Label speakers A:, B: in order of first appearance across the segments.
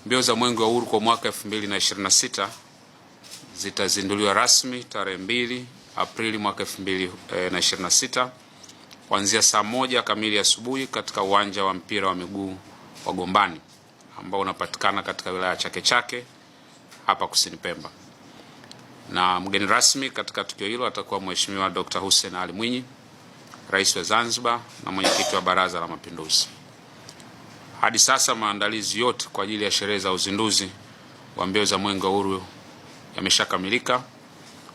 A: Mbio za Mwenge wa Uhuru kwa mwaka 2026 zitazinduliwa rasmi tarehe 2 Aprili mwaka 2026 kuanzia saa 1 kamili asubuhi katika uwanja wa mpira wa miguu wa Gombani ambao unapatikana katika wilaya ya Chake Chake hapa Kusini Pemba. Na mgeni rasmi katika tukio hilo atakuwa Mheshimiwa Dr. Hussein Ali Mwinyi, Rais wa Zanzibar na mwenyekiti wa Baraza la Mapinduzi. Hadi sasa maandalizi yote kwa ajili ya sherehe za uzinduzi wa mbio za Mwenge wa Uhuru yameshakamilika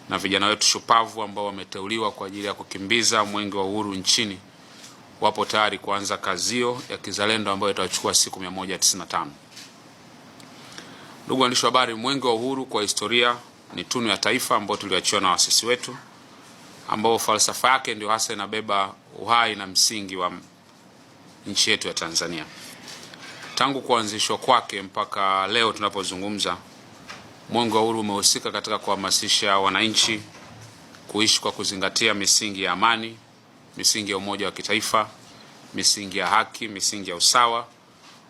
A: na vijana wetu shupavu ambao wameteuliwa kwa ajili ya kukimbiza Mwenge wa Uhuru nchini wapo tayari kuanza kazio ya kizalendo ambayo itachukua siku 195. Ndugu waandishi wa habari, Mwenge wa Uhuru kwa historia ni tunu ya taifa ambayo tuliachiwa na waasisi wetu, ambao falsafa yake ndio hasa inabeba uhai na msingi wa nchi yetu ya Tanzania. Tangu kuanzishwa kwake mpaka leo tunapozungumza, Mwenge wa Uhuru umehusika katika kuhamasisha wananchi kuishi kwa kuzingatia misingi ya amani, misingi ya umoja wa kitaifa, misingi ya haki, misingi ya usawa,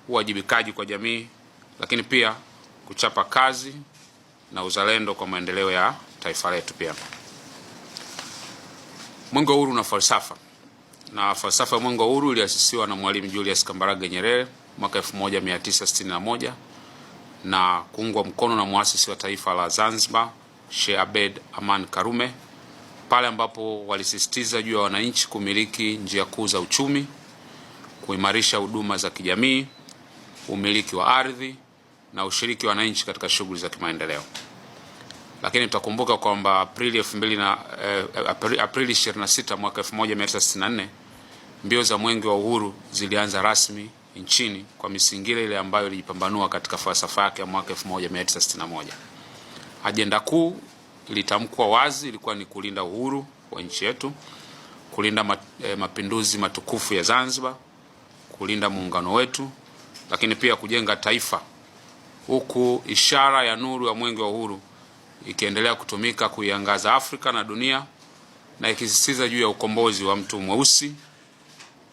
A: uwajibikaji kwa jamii, lakini pia kuchapa kazi na uzalendo kwa maendeleo ya taifa letu. Pia Mwenge wa Uhuru una falsafa, na falsafa ya Mwenge wa Uhuru iliasisiwa na Mwalimu Julius Kambarage Nyerere mwaka 1961 na kuungwa mkono na muasisi wa taifa la Zanzibar Sheikh Abeid Aman Karume, pale ambapo walisisitiza juu ya wananchi kumiliki njia kuu za uchumi, kuimarisha huduma za kijamii, umiliki wa ardhi na ushiriki wa wananchi katika shughuli za kimaendeleo. Lakini tutakumbuka kwamba Aprili 26 mwaka 1964 mbio za Mwenge wa Uhuru zilianza rasmi nchini kwa misingi ile ambayo ilijipambanua katika falsafa yake ya mwaka 1961. Ajenda kuu ilitamkwa wazi, ilikuwa ni kulinda uhuru wa nchi yetu, kulinda mapinduzi matukufu ya Zanzibar, kulinda muungano wetu, lakini pia kujenga taifa, huku ishara ya nuru ya Mwenge wa Uhuru ikiendelea kutumika kuiangaza Afrika na dunia, na ikisisitiza juu ya ukombozi wa mtu mweusi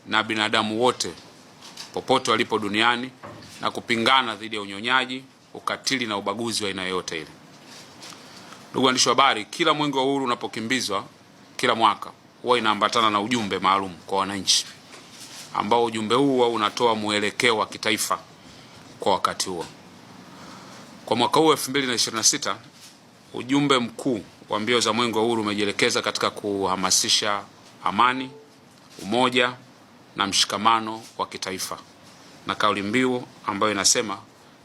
A: na binadamu wote popote walipo duniani na kupingana dhidi ya unyonyaji, ukatili na ubaguzi wa aina yoyote ile. Ndugu waandishi wa habari, kila Mwenge wa Uhuru unapokimbizwa kila mwaka huwa inaambatana na ujumbe maalum kwa wananchi, ambao ujumbe huo unatoa mwelekeo wa kitaifa kwa wakati huo. Kwa mwaka huu 2026, ujumbe mkuu wa mbio za Mwenge wa Uhuru umejielekeza katika kuhamasisha amani, umoja na mshikamano wa kitaifa, na kauli mbiu ambayo inasema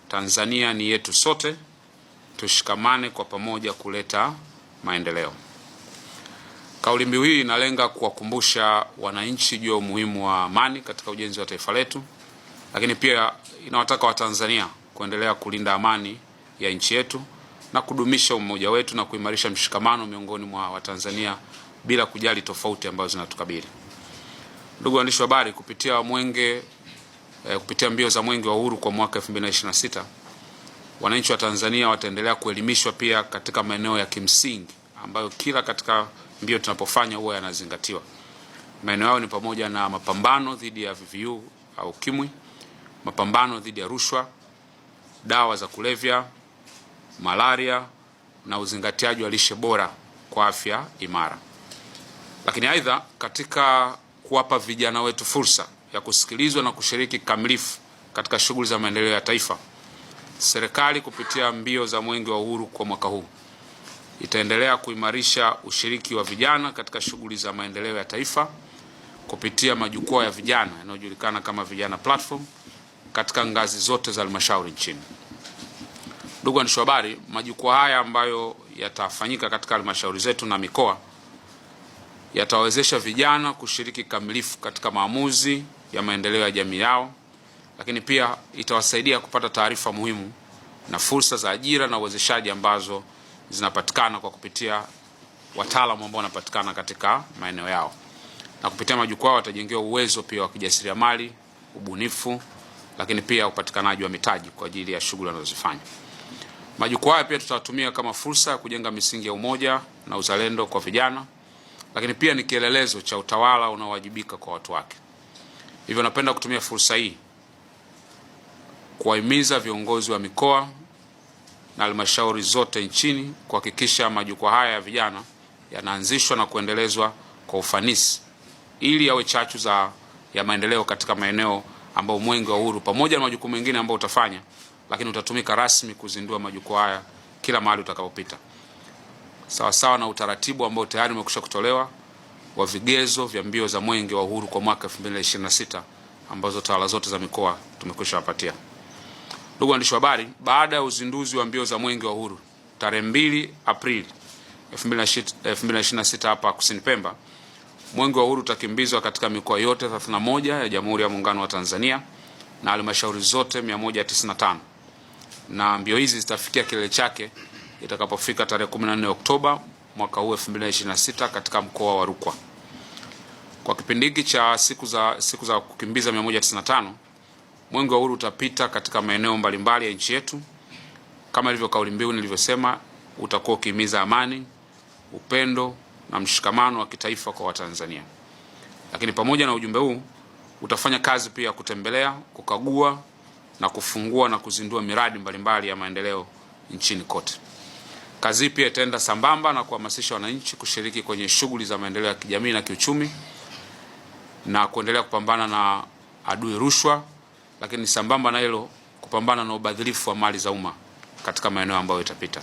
A: Tanzania ni yetu sote, tushikamane kwa pamoja kuleta maendeleo. Kauli mbiu hii inalenga kuwakumbusha wananchi juu ya umuhimu wa amani katika ujenzi wa taifa letu, lakini pia inawataka Watanzania kuendelea kulinda amani ya nchi yetu na kudumisha umoja wetu na kuimarisha mshikamano miongoni mwa Watanzania bila kujali tofauti ambazo zinatukabili. Ndugu waandishi wa habari, kupitia mbio za Mwenge wa Uhuru kwa mwaka 2026, wananchi wa Tanzania wataendelea kuelimishwa pia katika maeneo ya kimsingi ambayo kila katika mbio tunapofanya huwa yanazingatiwa. Maeneo hayo ni pamoja na mapambano dhidi ya VVU au UKIMWI, mapambano dhidi ya rushwa, dawa za kulevya, malaria na uzingatiaji wa lishe bora kwa afya imara. Lakini aidha, katika kuwapa vijana wetu fursa ya kusikilizwa na kushiriki kamilifu katika shughuli za maendeleo ya taifa, serikali kupitia mbio za Mwenge wa Uhuru kwa mwaka huu itaendelea kuimarisha ushiriki wa vijana katika shughuli za maendeleo ya taifa kupitia majukwaa ya vijana yanayojulikana kama Vijana Platform katika ngazi zote za halmashauri nchini. Ndugu waandishi wa habari, majukwaa haya ambayo yatafanyika katika halmashauri zetu na mikoa yatawezesha vijana kushiriki kamilifu katika maamuzi ya maendeleo ya jamii yao, lakini pia itawasaidia kupata taarifa muhimu na fursa za ajira na uwezeshaji ambazo zinapatikana kwa kupitia wataalamu ambao wanapatikana katika maeneo yao. Na kupitia majukwaa watajengewa uwezo pia wa kijasiriamali, ubunifu, lakini pia upatikanaji wa mitaji kwa ajili ya shughuli wanazozifanya. Majukwaa pia tutatumia kama fursa ya kujenga misingi ya umoja na uzalendo kwa vijana, lakini pia ni kielelezo cha utawala unaowajibika kwa watu wake. Hivyo napenda kutumia fursa hii kuwahimiza viongozi wa mikoa na halmashauri zote nchini kuhakikisha majukwaa haya ya vijana yanaanzishwa na kuendelezwa kwa ufanisi ili yawe chachu ya maendeleo katika maeneo ambayo Mwenge wa Uhuru pamoja na majukumu mengine ambayo utafanya, lakini utatumika rasmi kuzindua majukwaa haya kila mahali utakapopita, sawa sawa na utaratibu ambao tayari umekwisha kutolewa wa vigezo vya mbio za Mwenge wa Uhuru kwa mwaka 2026 ambazo tawala zote za mikoa tumekwisha wapatia. Ndugu waandishi wa habari, baada ya uzinduzi wa mbio za Mwenge wa Uhuru tarehe 2 Aprili 2026 hapa Kusini Pemba, Mwenge wa Uhuru utakimbizwa katika mikoa yote 31 ya Jamhuri ya Muungano wa Tanzania na halmashauri zote 195, na mbio hizi zitafikia kilele chake itakapofika tarehe 14 Oktoba mwaka huu 2026 katika mkoa wa Rukwa. Kwa kipindi hiki cha siku za kukimbiza 195, Mwenge wa Uhuru utapita katika maeneo mbalimbali ya nchi yetu. Kama ilivyo kauli mbiu nilivyosema, utakuwa ukihimiza amani, upendo na mshikamano wa kitaifa kwa Watanzania. Lakini pamoja na ujumbe huu, utafanya kazi pia kutembelea, kukagua na kufungua na kuzindua miradi mbalimbali ya maendeleo nchini kote. Kazi pia itaenda sambamba na kuhamasisha wananchi kushiriki kwenye shughuli za maendeleo ya kijamii na kiuchumi na kuendelea kupambana na adui rushwa, lakini sambamba na hilo kupambana na ubadhirifu wa mali za umma katika maeneo ambayo itapita.